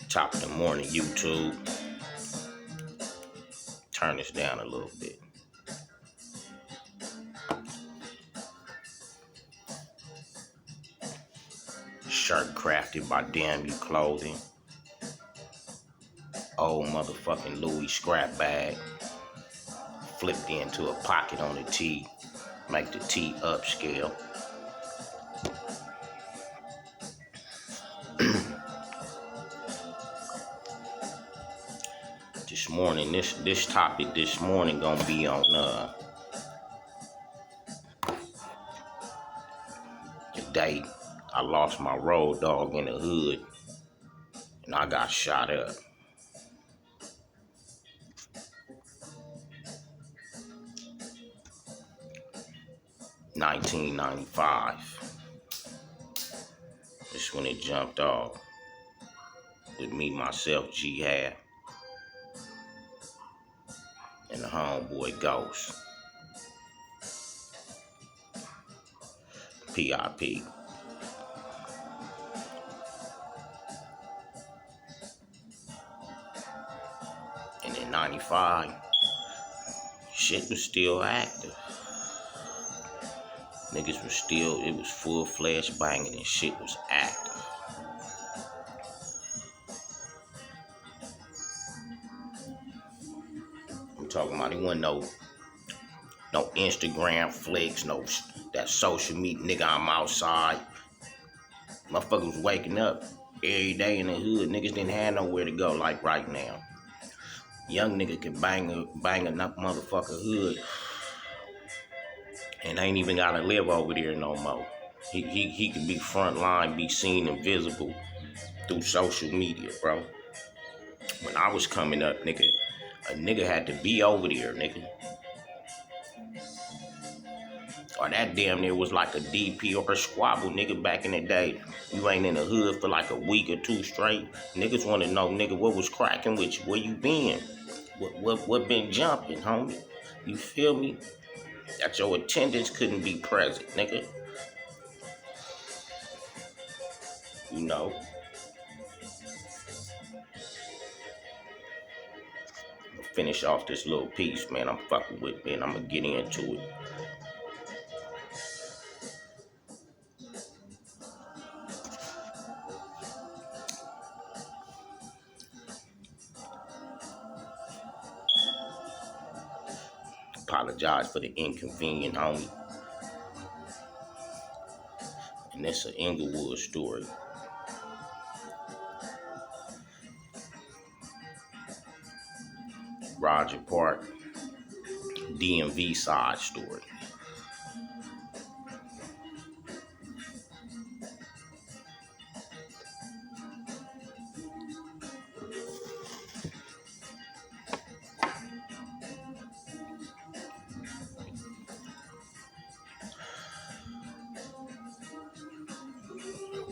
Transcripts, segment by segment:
Top of the morning, YouTube. Turn this down a little bit. Shirt crafted by Damn You Clothing. Old motherfucking Louis scrap bag. Flipped into a pocket on the tee. Make the tee upscale. This morning, this topic this morning gonna be on the day I lost my road dog in the hood and I got shot up. $19.95. This when it jumped off. With me, myself, Jihad, and the homeboy Ghost. PIP. And in 95, shit was still active. Niggas was still, it was full-fledged banging and shit was active. I'm talking about it wasn't no Instagram flicks, no that social media, nigga, I'm outside. Motherfuckers was waking up every day in the hood. Niggas didn't have nowhere to go like right now. Young nigga could bang a motherfucker hood and ain't even gotta live over there no more. He could be front line, be seen and visible through social media, bro. When I was coming up, nigga, a nigga had to be over there, nigga. Or that damn near was like a DP or a squabble, nigga, back in the day. You ain't in the hood for like a week or two straight. Niggas want to know, nigga, what was cracking with you? Where you been? What been jumping, homie? You feel me? That your attendance couldn't be present, nigga. You know. I'm gonna finish off this little piece, man. I'm fucking with, man. I'm gonna get into it. Apologize for the inconvenience, homie. And that's an Inglewood story. Roger Park, DMV side story.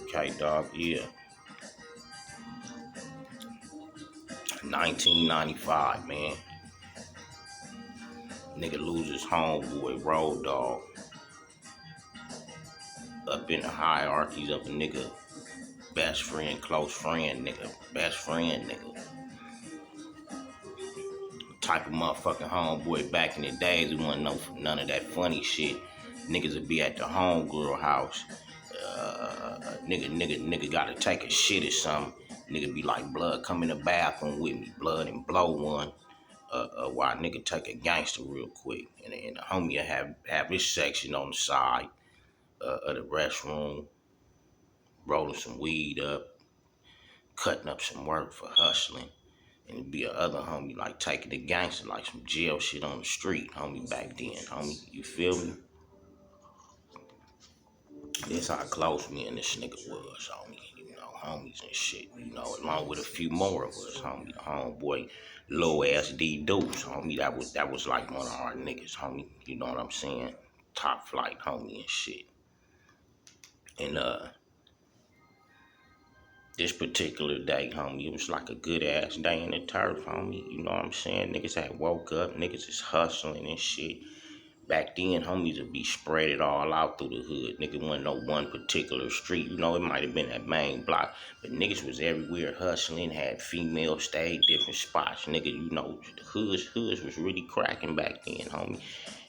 Okay, dog, yeah. 1995, man. Nigga loses homeboy, Road Dog. Up in the hierarchies of a nigga, best friend, close friend, nigga, best friend, nigga. Type of motherfucking homeboy back in the days who wasn't know none of that funny shit. Niggas would be at the homegirl house. Nigga gotta take a shit or something. Nigga be like, blood, come in the bathroom with me, blood, and blow one. While nigga take a gangster real quick. And the homie have his section on the side of the restroom, rolling some weed up, cutting up some work for hustling. And it'd be a other homie like taking the gangster, like some jail shit on the street, homie, back then, homie. You feel me? That's how close me and this nigga was, homie. You know, homies and shit. You know, along with a few more of us, homie. The homeboy, Low Ass D Deuce, homie. That was like one of our niggas, homie. You know what I'm saying? Top flight, homie, and shit. And this particular day, homie, it was like a good ass day in the turf, homie. You know what I'm saying? Niggas had woke up, niggas is hustling and shit. Back then, homies would be spread it all out through the hood. Nigga wasn't no one particular street. You know, it might have been that main block. But niggas was everywhere hustling, had females stayed different spots. Nigga, you know, the hoods was really cracking back then, homie.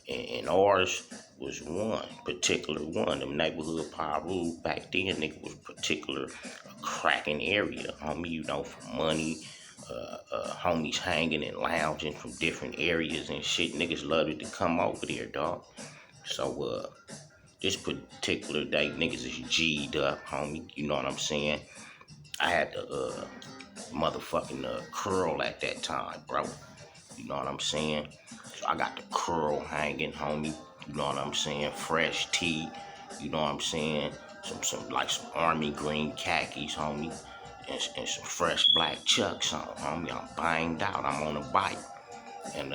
And ours was one particular one. The neighborhood Piru back then, nigga, was particular a cracking area, homie, you know, for money. Homies hanging and lounging from different areas and shit. Niggas loved to come over there, dog. So, this particular day, niggas is G'd up, homie. You know what I'm saying? I had the motherfucking curl at that time, bro. You know what I'm saying? So I got the curl hanging, homie. You know what I'm saying? Fresh tee. You know what I'm saying? Some army green khakis, homie. And some fresh black chucks on, homie. I'm banged out. I'm on a bike. And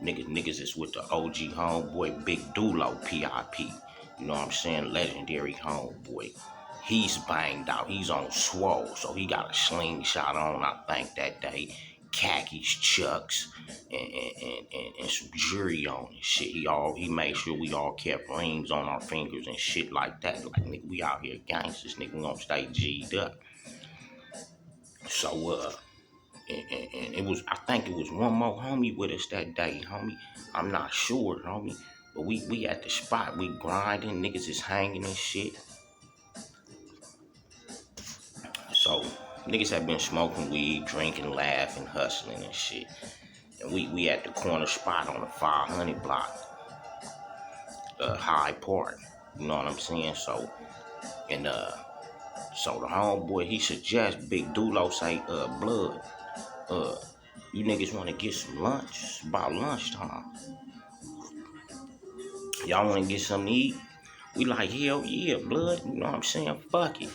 niggas is with the OG homeboy Big Dulo PIP. You know what I'm saying? Legendary homeboy. He's banged out. He's on swole. So he got a slingshot on, I think, that day. Khakis, chucks, and some jewelry on and shit. He made sure we all kept rings on our fingers and shit like that. Like, nigga, we out here gangsters, nigga. We gonna stay G'd up. So, and it was, I think it was one more homie with us that day, homie. I'm not sure, homie. But we at the spot, we grinding, niggas is hanging and shit. So, niggas have been smoking weed, drinking, laughing, hustling and shit. And we at the corner spot on the 500 block, Hyde Park. You know what I'm saying? So, and so the homeboy, he suggests Big Dulo say, blood, uh, you niggas want to get some lunch? It's about lunchtime. Y'all want to get something to eat? We like, hell yeah, blood. You know what I'm saying? Fuck it.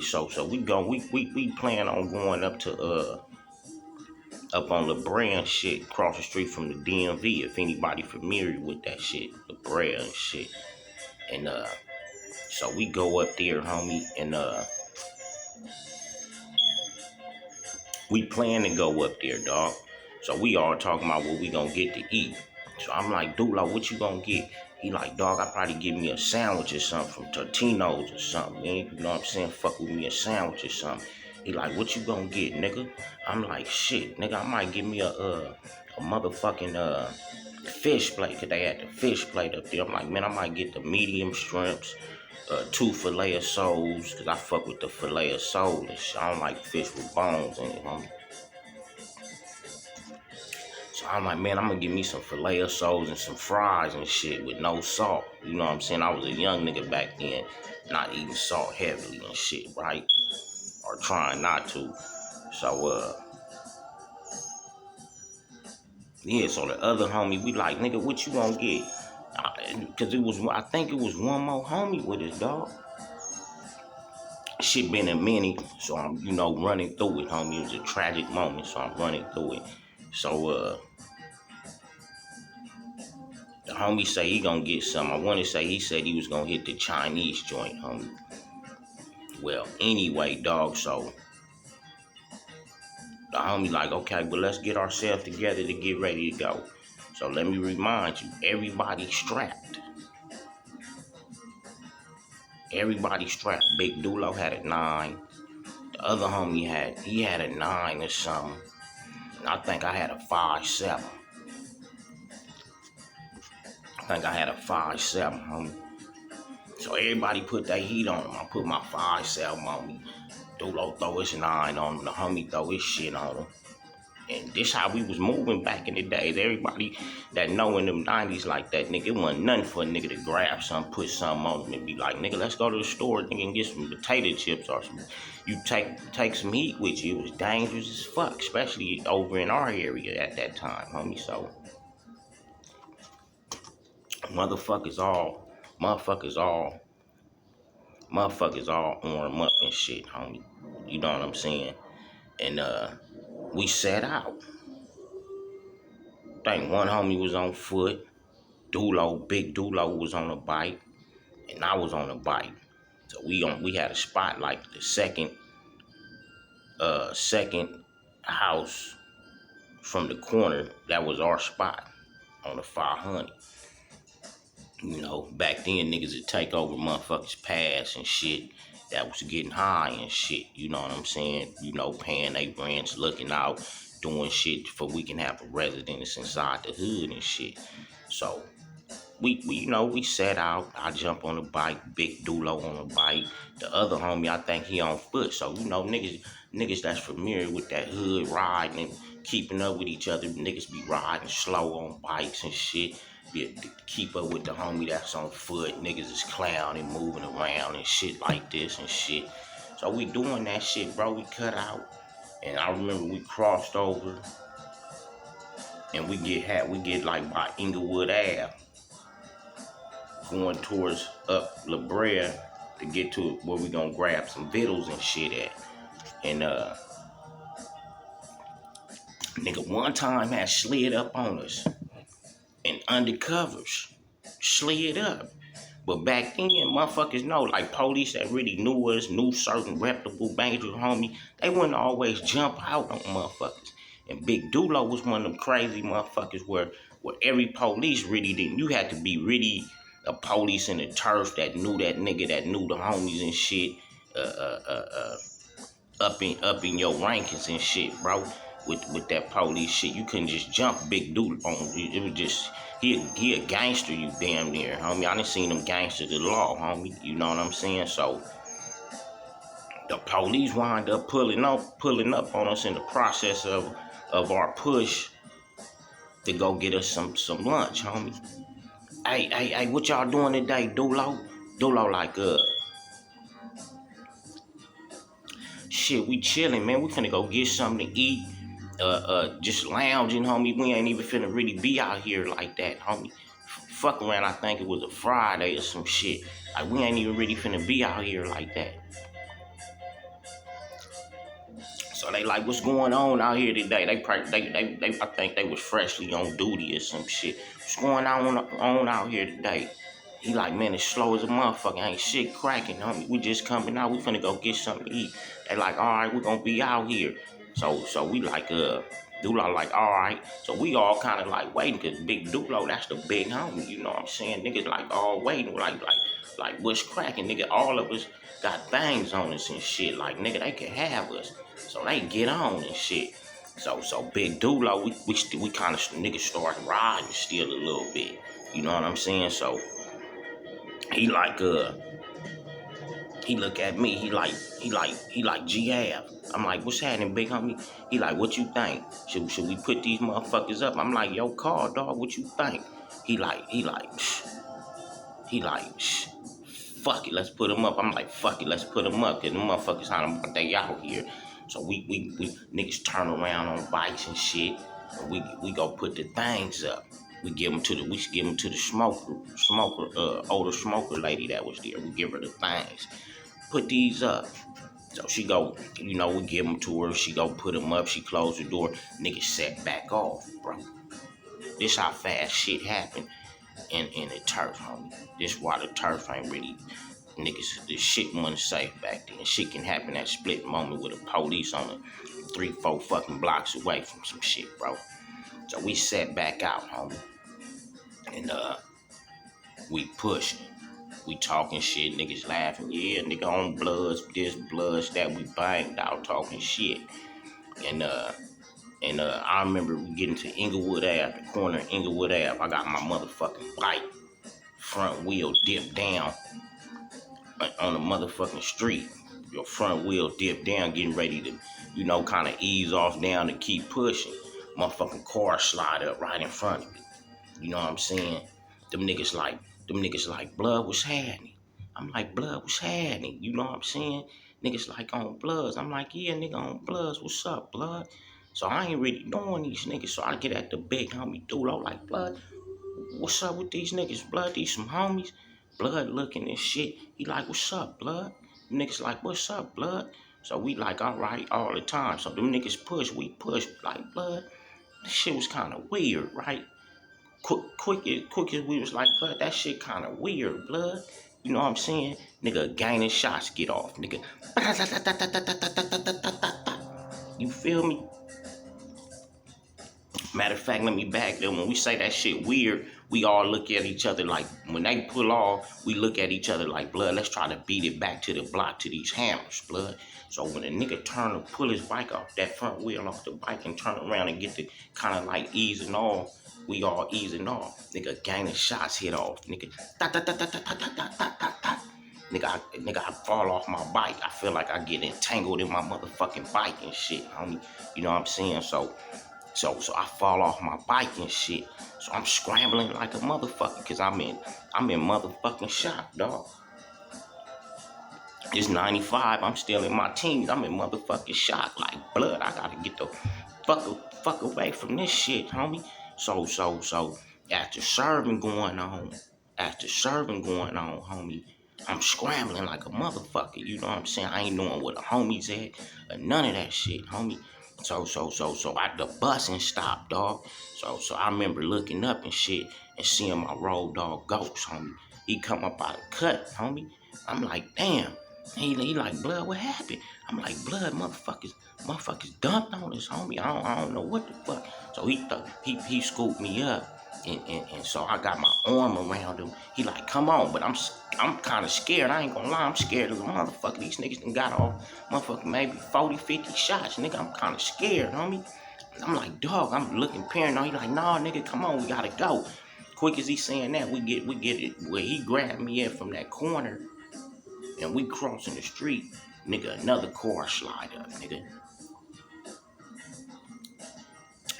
So we plan on going up to up on La Brea and shit, across the street from the DMV. If anybody familiar with that shit, La Brea and shit. And so we go up there, homie, and we plan to go up there, dog. So we all talking about what we gonna get to eat. So I'm like, dude, like, what you gonna get? He like, dog, I probably give me a sandwich or something from Totino's or something, man. You know what I'm saying? Fuck with me a sandwich or something. He like, what you gonna get, nigga? I'm like, shit, nigga, I might give me a motherfucking fish plate, cause they had the fish plate up there. I'm like, man, I might get the medium shrimps, 2 filet of soles, cause I fuck with the filet of sole and shit. I don't like fish with bones in it, homie. So I'm like, man, I'm gonna give me some filet of soles and some fries and shit with no salt. You know what I'm saying? I was a young nigga back then, not eating salt heavily and shit, right? Or trying not to. So yeah, so the other homie, we like, nigga, what you gonna get? Cause I think it was one more homie with us, dog. Shit been a minute, so I'm, you know, running through it, homie. It was a tragic moment, so I'm running through it. So the homie say he gonna get some. I want to say he said he was gonna hit the Chinese joint, homie. Well, anyway, dog. So the homie like, okay, well, let's get ourselves together to get ready to go. So let me remind you, everybody strapped. Everybody strapped. Big Dulo had a 9. The other homie had a 9 or something. And I think I had a 5.7. I think I had a 5.7, homie. So everybody put their heat on him. I put my 5.7 on me. Dulo throw his 9 on him. The homie throw his shit on him. And this how we was moving back in the days. Everybody that know in them 90s like that, nigga, it wasn't nothing for a nigga to grab something, put something on them and be like, nigga, let's go to the store, nigga, and get some potato chips or some. You take some heat with you. It was dangerous as fuck, especially over in our area at that time, homie. So motherfuckers all, motherfuckers all, motherfuckers all arm up and shit, homie. You know what I'm saying? And we set out. I think one homie was on foot. Dulo, Big Dulo was on a bike, and I was on a bike. So we had a spot like the second house from the corner. That was our spot on the 500. You know, back then niggas would take over motherfuckers' pass and shit that was getting high and shit. You know what I'm saying? You know, paying they rents, looking out, doing shit for we can have a residence inside the hood and shit. So we you know, we set out. I jump on the bike, Big Dulo on the bike. The other homie, I think he on foot. So, you know, niggas that's familiar with that hood riding and keeping up with each other. Niggas be riding slow on bikes and shit. Keep up with the homie that's on foot. Niggas is clowning, moving around and shit like this and shit. So we doing that shit, bro. We cut out. And I remember we crossed over and we get like by Inglewood Ave, going towards up La Brea to get to where we gonna grab some vittles and shit at. And nigga one time had slid up on us and undercovers slid up. But back then, motherfuckers know, like police that really knew us, knew certain reputable bangers, homie, they wouldn't always jump out on motherfuckers. And Big Dulo was one of them crazy motherfuckers where every police really didn't. You had to be really a police in the turf that knew that nigga, that knew the homies and shit, up in your rankings and shit, bro. With that police shit, you couldn't just jump Big Dude on. It was just he a gangster, you damn near, homie. I done seen them gangsters of the law, homie. You know what I'm saying? So the police wind up pulling up on us in the process of our push to go get us some lunch, homie. Hey, what y'all doing today, Dulo? Dulo like, shit, we chilling, man. We finna go get something to eat. Just lounging, homie. We ain't even finna really be out here like that, homie. Fuck around, I think it was a Friday or some shit. Like, we ain't even really finna be out here like that. So they like, what's going on out here today? They I think they was freshly on duty or some shit. What's going on out here today? He like, man, it's slow as a motherfucker. Ain't shit cracking, homie. We just coming out. We finna go get something to eat. They like, all right, we gonna be out here. So we like, Dulo like, all right. So we all kind of like waiting, cause Big Dulo, that's the big homie. You know what I'm saying? Niggas like all waiting, like what's cracking, nigga? All of us got things on us and shit. Like, nigga, they can have us. So they get on and shit. So Big Dulo, we kind of niggas started riding still a little bit. You know what I'm saying? So he like, he look at me, he like G-Ab. I'm like, what's happening, big homie? He like, what you think? Should we put these motherfuckers up? I'm like, yo, call, dog, what you think? He like, shh, fuck it, let's put them up. I'm like, fuck it, let's put them up, cause them motherfuckers, they out here. So we niggas turn around on bikes and shit, and we go put the things up. We give them to the older smoker lady that was there. We give her the things. Put these up. So she go, you know, we give them to her. She go put them up. She close the door. Niggas set back off, bro. This how fast shit happen in the turf, homie. This why the turf ain't really, niggas, the shit wasn't safe back then. Shit can happen at split moment with the police on it 3-4 fucking blocks away from some shit, bro. So we set back out, homie. And we pushing. We talking shit, niggas laughing. Yeah, nigga on bloods, this bloods that, we banged out talking shit. And I remember we getting to Inglewood Ave, the corner of Inglewood Ave. I got my motherfucking bike, front wheel dipped down on the motherfucking street. Your front wheel dipped down, getting ready to, you know, kind of ease off down to keep pushing. Motherfucking car slide up right in front of me. You know what I'm saying? Them niggas like, blood was happening. I'm like, blood was happening. You know what I'm saying? Niggas like on bloods. I'm like, yeah, nigga on bloods. What's up, blood? So I ain't really knowing these niggas. So I get at the big homie Dulo like, blood, what's up with these niggas, blood? These some homies. Blood looking and shit. He like, what's up, blood? Niggas like, what's up, blood? So we like, all right, all the time. So them niggas push, we push. Like, blood, this shit was kind of weird, right? Quick as we was like, blood, that shit kind of weird, blood. You know what I'm saying? Nigga, gaining shots get off, nigga. You feel me? Matter of fact, let me back there. When we say that shit weird, we all look at each other like, when they pull off, we look at each other like, blood, let's try to beat it back to the block to these hammers, blood. So when a nigga turn to pull his bike off, that front wheel off the bike and turn around and get the kind of like easing off, we all easing off. Nigga, gang of shots hit off. Nigga, nigga, I fall off my bike. I feel like I get entangled in my motherfucking bike and shit, homie. You know what I'm saying? So I fall off my bike and shit. So I'm scrambling like a motherfucker because I'm in motherfucking shock, dog. It's 95. I'm still in my teens. I'm in motherfucking shock. Like, blood, I gotta get the fuck away from this shit, homie. So after serving going on, homie, I'm scrambling like a motherfucker. You know what I'm saying? I ain't knowing where the homies at or none of that shit, homie. So the busing stopped, dog. So I remember looking up and shit and seeing my road dog Ghost, homie. He come up out of cut, homie. I'm like, damn. He like, blood, what happened? I'm like, blood, motherfuckers dumped on us, homie. I don't know what the fuck. So he scooped me up. And so I got my arm around him. He like, come on, but I'm kind of scared. I ain't gonna lie, I'm scared as a motherfucker. These niggas done got off motherfucker maybe 40, 50 shots. Nigga, I'm kind of scared, homie. I'm like, dog, I'm looking paranoid. He like, nah, nigga, come on, we gotta go. Quick as he saying that, we get it. Where he grabbed me in from that corner, and we crossing the street. Nigga, another car slide up, nigga.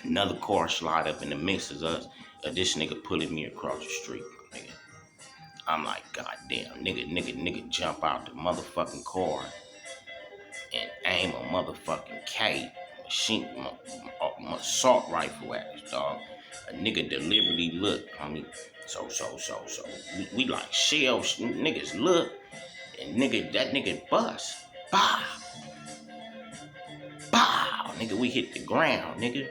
Another car slide up in the mix of us. This nigga pulling me across the street, nigga. I'm like, goddamn, nigga, jump out the motherfucking car and aim a motherfucking K machine, my assault rifle at us, dog. A nigga deliberately look, homie. So, we like shells, niggas look, and that nigga bust. Bow. Nigga, we hit the ground, nigga.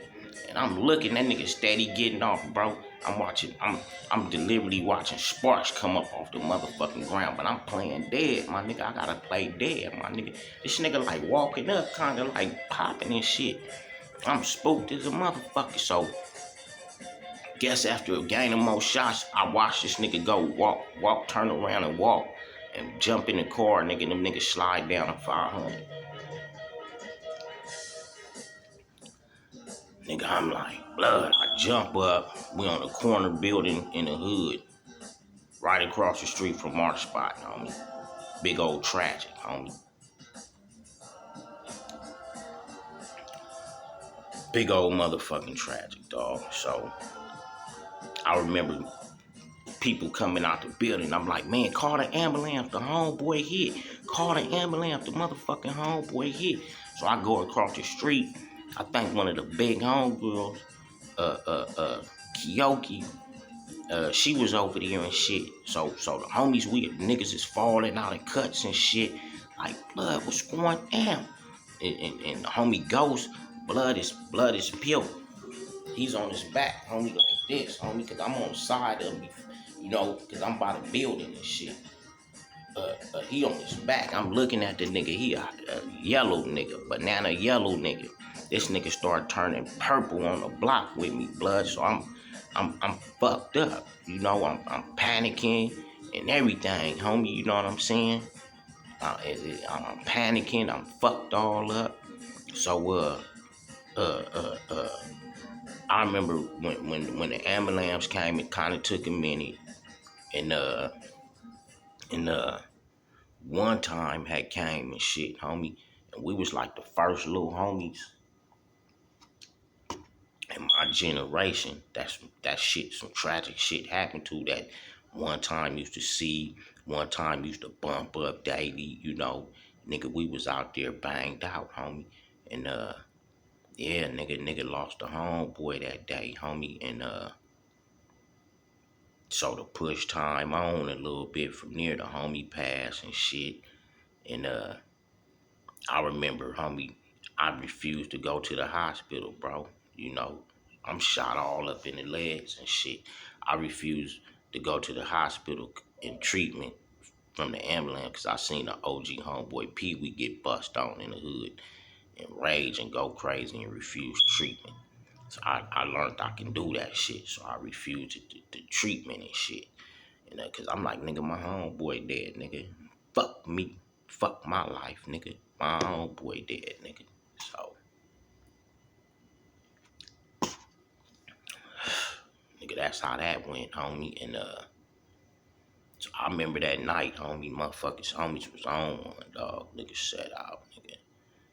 And I'm looking, that nigga steady getting off, bro. I'm deliberately watching sparks come up off the motherfucking ground, but I'm playing dead, my nigga. I gotta play dead, my nigga. This nigga like walking up, kinda like popping and shit. I'm spooked as a motherfucker, so guess after a game of more shots, I watched this nigga go walk, turn around and walk, and jump in the car, nigga. Them niggas slide down a 500. Nigga, I'm like, blood. I jump up. We on the corner building in the hood, right across the street from our spot, homie. Big old tragic, homie. Big old motherfucking tragic, dog. So I remember people coming out the building. I'm like, man, call the ambulance. The homeboy hit. Call the ambulance. The motherfucking homeboy hit. So I go across the street. I think one of the big homegirls, Kiyoki, she was over there and shit. So the homies, we niggas is falling out of cuts and shit. Like, blood, what's going down? And the homie Ghost, blood is pure. He's on his back, homie, like this, homie, cause I'm on the side of me, you know, cause I'm by the building and shit. He on his back. I'm looking at the nigga. He a yellow nigga, banana yellow nigga. This nigga started turning purple on the block with me, blood. So I'm fucked up. You know, I'm panicking and everything, homie. You know what I'm saying? I'm panicking. I'm fucked all up. So I remember when the ambulance came, it kind of took a minute, and one time had came and shit, homie, and we was like the first little homies in my generation. That shit, some tragic shit happened to that. One time used to see, one time used to bump up daily, you know. Nigga, we was out there banged out, homie. And yeah, nigga lost a homeboy that day, homie. And so to push time on a little bit from there, the homie passed and shit. And I remember, homie, I refused to go to the hospital, bro. You know, I'm shot all up in the legs and shit. I refused to go to the hospital in treatment from the ambulance because I seen the OG homeboy Pee Wee get bust on in the hood and rage and go crazy and refuse treatment. So I learned I can do that shit. So I refused the treatment and shit. Cause I'm like, nigga, my homeboy dead, nigga. Fuck me. Fuck my life, nigga. My homeboy dead, nigga. So, nigga, that's how that went, homie. So I remember that night, homie, homies was on one, dog. Nigga set out, nigga.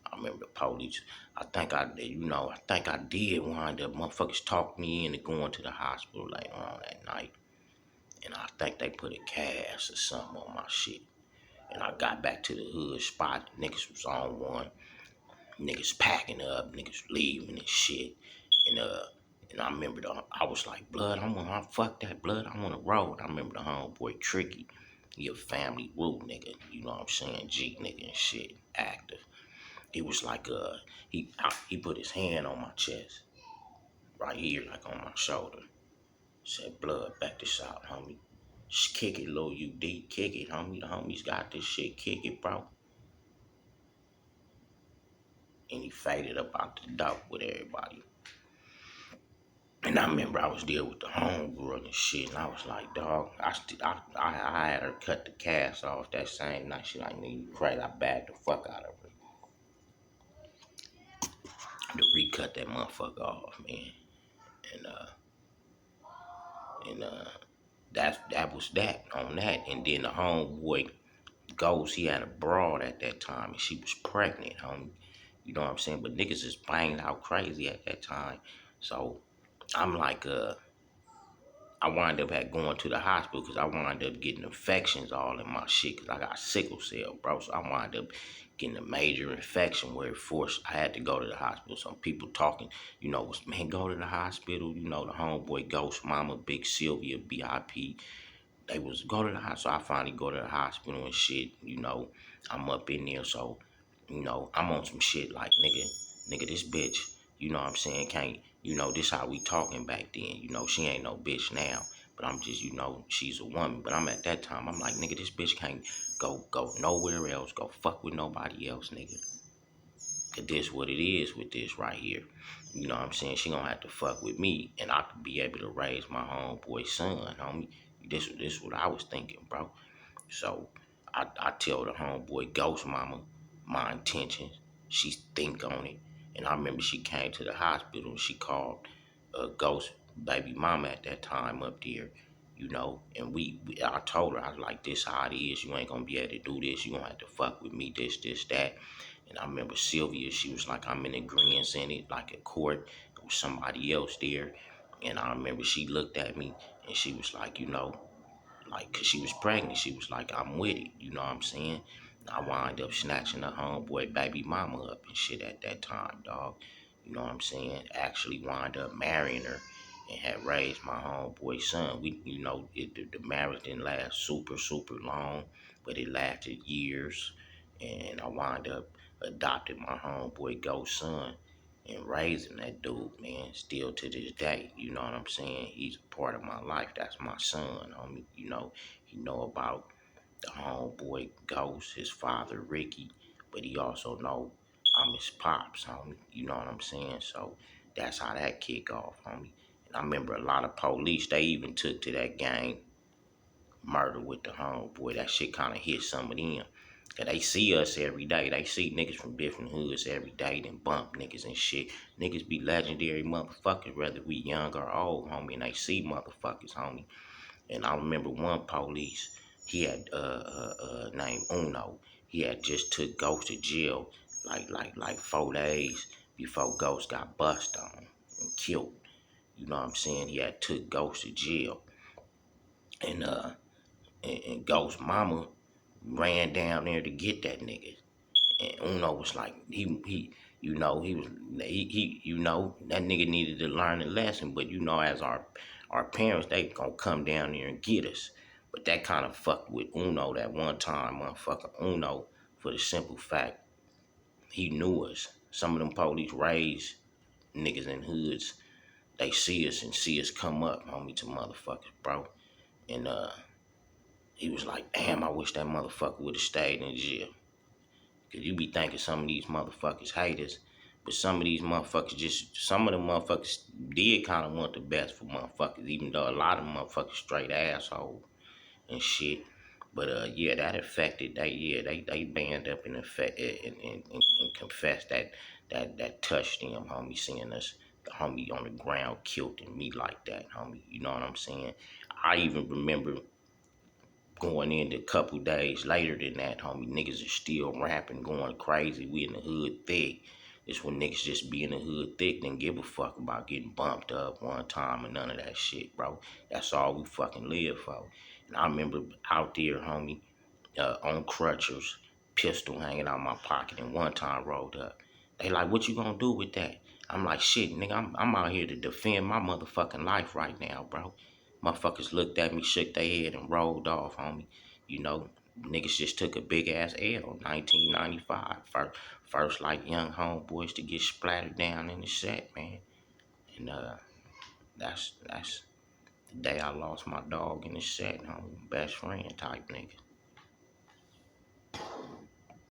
I remember the police. I think I did wind up. Motherfuckers talked me into going to the hospital later on that night. And I think they put a cast or something on my shit. And I got back to the hood spot. Niggas was on one. Niggas packing up. Niggas leaving and shit. And I remember I was like, blood, fuck that blood. I'm on the road. I remember the homeboy Tricky. He a family root nigga. You know what I'm saying? G nigga and shit. Active. He was like, he put his hand on my chest. Right here, like on my shoulder. Said, blood, back this out, homie. Just kick it, Lil UD. Kick it, homie. The homies got this shit. Kick it, bro. And he faded up out the door with everybody. And I remember I was there with the homegirl and shit, and I was like, dog, I had her cut the cast off that same night. She like, nigga, you crazy. I bagged the fuck out of her to recut that motherfucker off, man. And that was that on that. And then the homeboy Ghost, he had a broad at that time, and she was pregnant, homie. You know what I'm saying? But niggas is banged out crazy at that time. So I'm like, I wind up going to the hospital because I wind up getting infections all in my shit because I got sickle cell, bro. So I wind up getting a major infection where it forced I had to go to the hospital. Some people talking, was, man, go to the hospital. The homeboy Ghost, Mama, Big Sylvia, BIP. They was go to the hospital. So I finally go to the hospital and shit. I'm up in there. So, I'm on some shit like, nigga, this bitch, you know what I'm saying, can't, this how we talking back then. She ain't no bitch now. But I'm just, she's a woman. But I'm at that time, I'm like, nigga, this bitch can't go nowhere else, go fuck with nobody else, nigga. Cause this what it is with this right here. You know what I'm saying? She gonna have to fuck with me and I could be able to raise my homeboy son, homie. This what I was thinking, bro. So I tell the homeboy Ghost Mama my intentions. She think on it. And I remember she came to the hospital and she called Ghost baby mama at that time up there, and I told her, I was like, this how it is, you ain't gonna be able to do this, you gonna have to fuck with me, this, that. And I remember Sylvia, she was like, I'm in agreement in it, like at court, there was somebody else there. And I remember she looked at me and she was like, like, cause she was pregnant. She was like, I'm with it. You know what I'm saying? I wind up snatching the homeboy baby mama up and shit at that time, dog. You know what I'm saying? Actually wind up marrying her and had raised my homeboy son. The marriage didn't last super long, but it lasted years. And I wind up adopting my homeboy ghost son and raising that dude, man, still to this day. You know what I'm saying? He's a part of my life. That's my son, homie. He know about the homeboy Ghost, his father Ricky, but he also know I'm his pops, homie. You know what I'm saying? So that's how that kick off, homie. And I remember a lot of police, they even took to that gang murder with the homeboy. That shit kind of hit some of them. Cause they see us every day. They see niggas from different hoods every day, then bump niggas and shit. Niggas be legendary motherfuckers, whether we young or old, homie. And they see motherfuckers, homie. And I remember one police, he had named Uno. He had just took Ghost to jail like 4 days before Ghost got bust on and killed. You know what I'm saying? He had took Ghost to jail. And and Ghost mama ran down there to get that nigga. And Uno was like, he was, that nigga needed to learn a lesson. But as our parents, they gonna come down there and get us. But that kind of fucked with Uno that one time, motherfucker Uno, for the simple fact he knew us. Some of them police raised niggas in hoods. They see us and see us come up, homie, to motherfuckers, bro. And he was like, damn, I wish that motherfucker would have stayed in jail. Cause you be thinking some of these motherfuckers hate us, But some of these motherfuckers some of the motherfuckers did kind of want the best for motherfuckers, even though a lot of motherfuckers straight asshole and shit. But yeah, that affected. They band up and effect and confessed that touched them, homie. Seeing us, the homie on the ground, killed me like that, homie. You know what I'm saying? I even remember going in a couple days later than that, homie. Niggas are still rapping, going crazy. We in the hood thick. It's when niggas just be in the hood thick, didn't give a fuck about getting bumped up one time and none of that shit, bro. That's all we fucking live for. And I remember out there, homie, on crutches, pistol hanging out my pocket, and one time rolled up. They like, what you gonna do with that? I'm like, shit, nigga, I'm out here to defend my motherfucking life right now, bro. Motherfuckers looked at me, shook their head, and rolled off, homie. You know, niggas just took a big ass L, 1995. First like young homeboys to get splattered down in the set, man. And that's the day I lost my dog in the set, homie. Best friend type nigga.